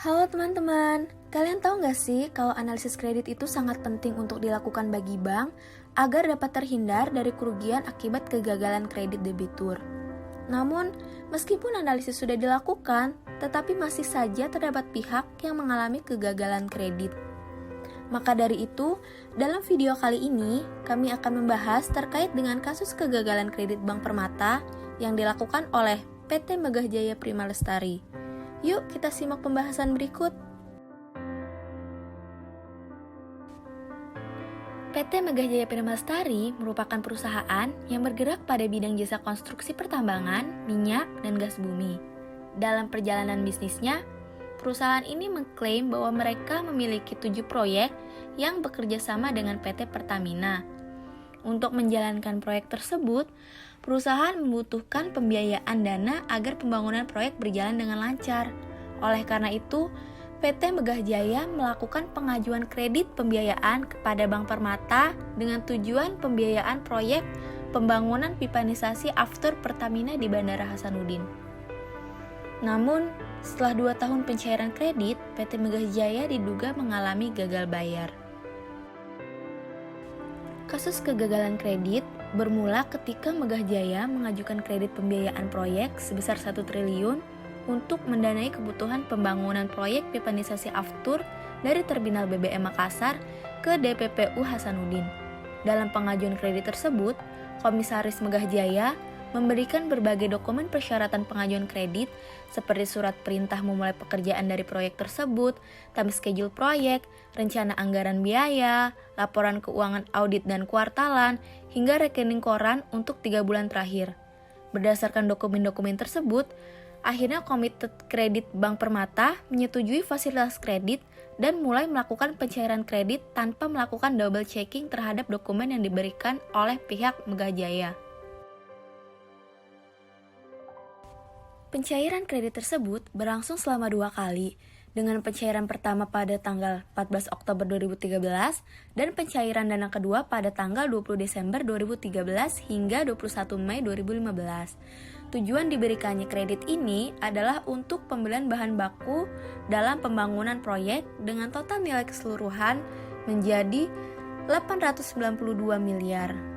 Halo teman-teman, kalian tahu nggak sih kalau analisis kredit itu sangat penting untuk dilakukan bagi bank agar dapat terhindar dari kerugian akibat kegagalan kredit debitur. Namun, meskipun analisis sudah dilakukan, tetapi masih saja terdapat pihak yang mengalami kegagalan kredit. Maka dari itu, dalam video kali ini, kami akan membahas terkait dengan kasus kegagalan kredit Bank Permata yang dilakukan oleh PT Megah Jaya Prima Lestari. Yuk kita simak pembahasan berikut. PT Megah Jaya Prima Lestari merupakan perusahaan yang bergerak pada bidang jasa konstruksi pertambangan, minyak, dan gas bumi. Dalam perjalanan bisnisnya, perusahaan ini mengklaim bahwa mereka memiliki 7 proyek yang bekerja sama dengan PT Pertamina. Untuk menjalankan proyek tersebut, perusahaan membutuhkan pembiayaan dana agar pembangunan proyek berjalan dengan lancar. Oleh karena itu, PT Megah Jaya melakukan pengajuan kredit pembiayaan kepada Bank Permata dengan tujuan pembiayaan proyek pembangunan pipanisasi aftur Pertamina di Bandara Hasanuddin. Namun, setelah 2 tahun pencairan kredit, PT Megah Jaya diduga mengalami gagal bayar. Kasus kegagalan kredit bermula ketika Megah Jaya mengajukan kredit pembiayaan proyek sebesar 1 triliun untuk mendanai kebutuhan pembangunan proyek pipanisasi aftur dari Terminal BBM Makassar ke DPPU Hasanuddin. Dalam pengajuan kredit tersebut, Komisaris Megah Jaya memberikan berbagai dokumen persyaratan pengajuan kredit seperti surat perintah memulai pekerjaan dari proyek tersebut, time schedule proyek, rencana anggaran biaya, laporan keuangan audit dan kuartalan, hingga rekening koran untuk 3 bulan terakhir. Berdasarkan dokumen-dokumen tersebut, akhirnya Komite Kredit Bank Permata menyetujui fasilitas kredit dan mulai melakukan pencairan kredit tanpa melakukan double checking terhadap dokumen yang diberikan oleh pihak Megah Jaya. Pencairan kredit tersebut berlangsung selama 2 kali, dengan pencairan pertama pada tanggal 14 Oktober 2013 dan pencairan dana kedua pada tanggal 20 Desember 2013 hingga 21 Mei 2015. Tujuan diberikannya kredit ini adalah untuk pembelian bahan baku dalam pembangunan proyek dengan total nilai keseluruhan menjadi 892 miliar.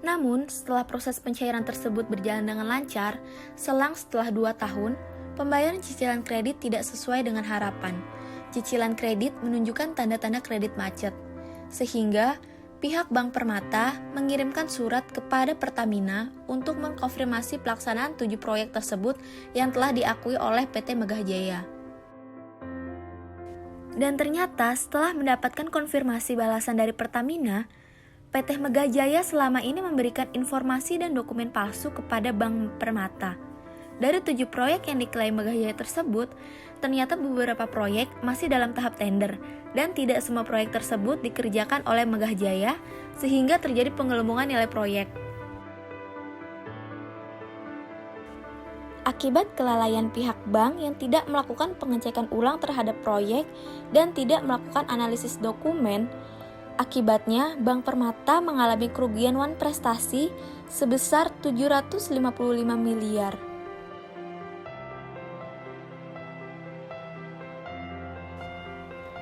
Namun, setelah proses pencairan tersebut berjalan dengan lancar, setelah 2 tahun, pembayaran cicilan kredit tidak sesuai dengan harapan. Cicilan kredit menunjukkan tanda-tanda kredit macet, sehingga pihak Bank Permata mengirimkan surat kepada Pertamina untuk mengkonfirmasi pelaksanaan 7 proyek tersebut yang telah diakui oleh PT Megah Jaya. Dan ternyata setelah mendapatkan konfirmasi balasan dari Pertamina, PT Megah Jaya selama ini memberikan informasi dan dokumen palsu kepada Bank Permata. Dari 7 proyek yang diklaim Megah Jaya tersebut, ternyata beberapa proyek masih dalam tahap tender dan tidak semua proyek tersebut dikerjakan oleh Megah Jaya sehingga terjadi penggelembungan nilai proyek. Akibat kelalaian pihak bank yang tidak melakukan pengecekan ulang terhadap proyek dan tidak melakukan analisis dokumen, akibatnya Bank Permata mengalami kerugian wan prestasi sebesar 755 miliar.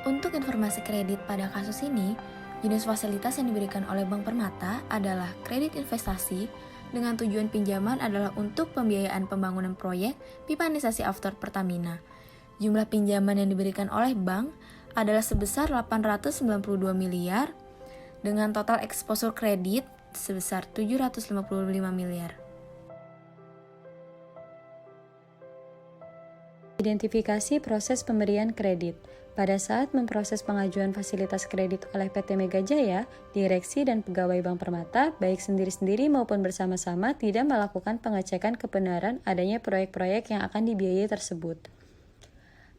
Untuk informasi kredit pada kasus ini, jenis fasilitas yang diberikan oleh Bank Permata adalah kredit investasi dengan tujuan pinjaman adalah untuk pembiayaan pembangunan proyek pipanisasi aftur Pertamina. Jumlah pinjaman yang diberikan oleh bank adalah sebesar 892 miliar dengan total exposure kredit sebesar 755 miliar. Identifikasi proses pemberian kredit. Pada saat memproses pengajuan fasilitas kredit oleh PT Megah Jaya, direksi dan pegawai Bank Permata, baik sendiri-sendiri maupun bersama-sama, tidak melakukan pengecekan kebenaran adanya proyek-proyek yang akan dibiayai tersebut.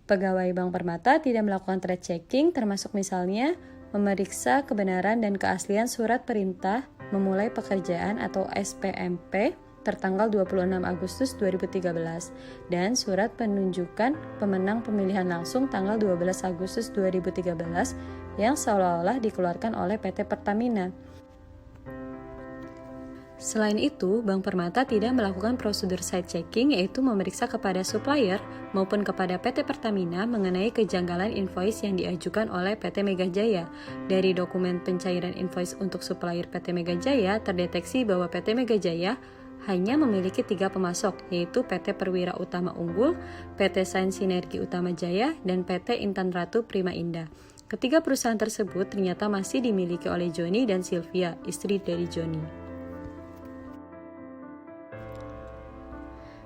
Pegawai Bank Permata tidak melakukan trade checking, termasuk misalnya memeriksa kebenaran dan keaslian surat perintah memulai pekerjaan atau SPMP tertanggal 26 Agustus 2013 dan surat penunjukan pemenang pemilihan langsung tanggal 12 Agustus 2013 yang seolah-olah dikeluarkan oleh PT Pertamina. Selain itu, Bank Permata tidak melakukan prosedur side checking, yaitu memeriksa kepada supplier maupun kepada PT Pertamina mengenai kejanggalan invoice yang diajukan oleh PT Mega Jaya. Dari dokumen pencairan invoice untuk supplier PT Mega Jaya, terdeteksi bahwa PT Mega Jaya hanya memiliki 3 pemasok, yaitu PT Perwira Utama Unggul, PT Sains Sinergi Utama Jaya, dan PT Intan Ratu Prima Indah. Ketiga perusahaan tersebut ternyata masih dimiliki oleh Joni dan Sylvia, istri dari Joni.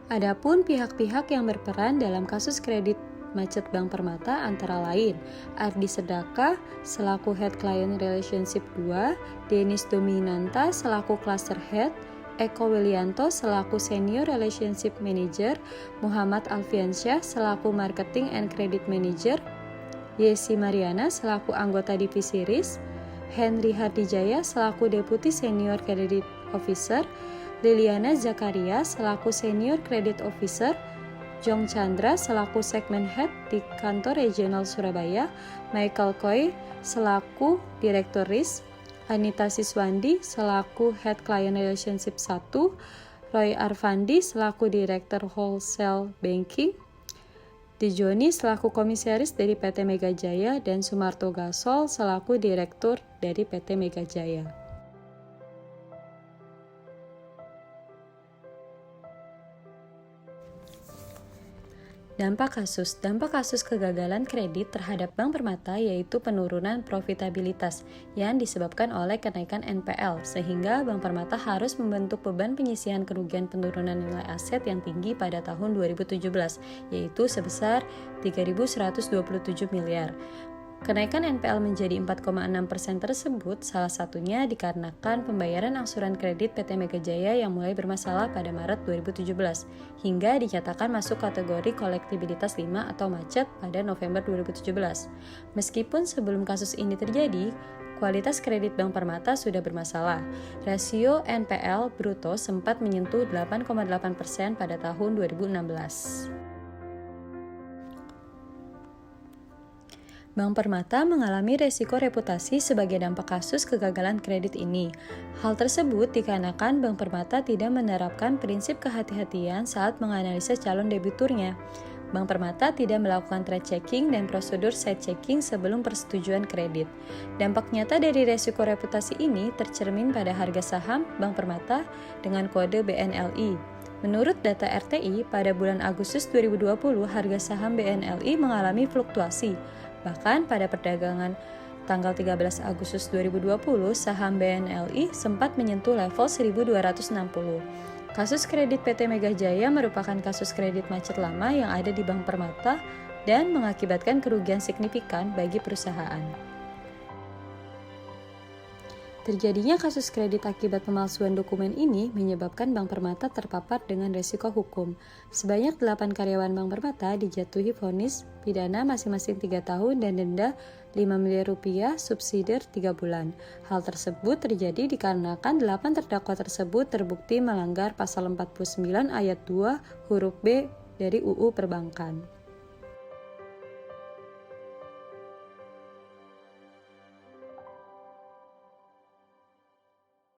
Adapun pihak-pihak yang berperan dalam kasus kredit macet Bank Permata antara lain Ardi Sedaka selaku Head Client Relationship 2, Denis Dominanta selaku Cluster Head, Eko Wilianto selaku Senior Relationship Manager, Muhammad Alfiansyah selaku Marketing and Credit Manager, Yesi Mariana selaku anggota divisi Risk, Henry Hardijaya selaku Deputy Senior Credit Officer, Liliana Zakaria selaku Senior Credit Officer, Jong Chandra selaku Segmen Head di Kantor Regional Surabaya, Michael Koy selaku Direktur Risk, Anita Siswandi selaku Head Client Relationship 1, Roy Arfandi selaku Direktur Wholesale Banking, Dijoni selaku Komisaris dari PT Mega Jaya, dan Sumarto Gasol selaku Direktur dari PT Mega Jaya. Dampak kasus kegagalan kredit terhadap Bank Permata yaitu penurunan profitabilitas yang disebabkan oleh kenaikan NPL, sehingga Bank Permata harus membentuk beban penyisihan kerugian penurunan nilai aset yang tinggi pada tahun 2017, yaitu sebesar 3.127 miliar. Kenaikan NPL menjadi 4,6% tersebut salah satunya dikarenakan pembayaran angsuran kredit PT Mega Jaya yang mulai bermasalah pada Maret 2017 hingga dinyatakan masuk kategori kolektibilitas 5 atau macet pada November 2017. Meskipun sebelum kasus ini terjadi, kualitas kredit Bank Permata sudah bermasalah. Rasio NPL bruto sempat menyentuh 8,8% pada tahun 2016. Bank Permata mengalami resiko reputasi sebagai dampak kasus kegagalan kredit ini. Hal tersebut dikarenakan Bank Permata tidak menerapkan prinsip kehati-hatian saat menganalisa calon debiturnya. Bank Permata tidak melakukan trade checking dan prosedur side checking sebelum persetujuan kredit. Dampak nyata dari resiko reputasi ini tercermin pada harga saham Bank Permata dengan kode BNLI. Menurut data RTI, pada bulan Agustus 2020, harga saham BNLI mengalami fluktuasi. Bahkan pada perdagangan tanggal 13 Agustus 2020, saham BNLI sempat menyentuh level 1.260. Kasus kredit PT Mega Jaya merupakan kasus kredit macet lama yang ada di Bank Permata dan mengakibatkan kerugian signifikan bagi perusahaan. Terjadinya kasus kredit akibat pemalsuan dokumen ini menyebabkan Bank Permata terpapar dengan resiko hukum. Sebanyak 8 karyawan Bank Permata dijatuhi vonis pidana masing-masing 3 tahun dan denda 5 miliar rupiah subsidiar 3 bulan. Hal tersebut terjadi dikarenakan 8 terdakwa tersebut terbukti melanggar pasal 49 ayat 2 huruf B dari UU Perbankan.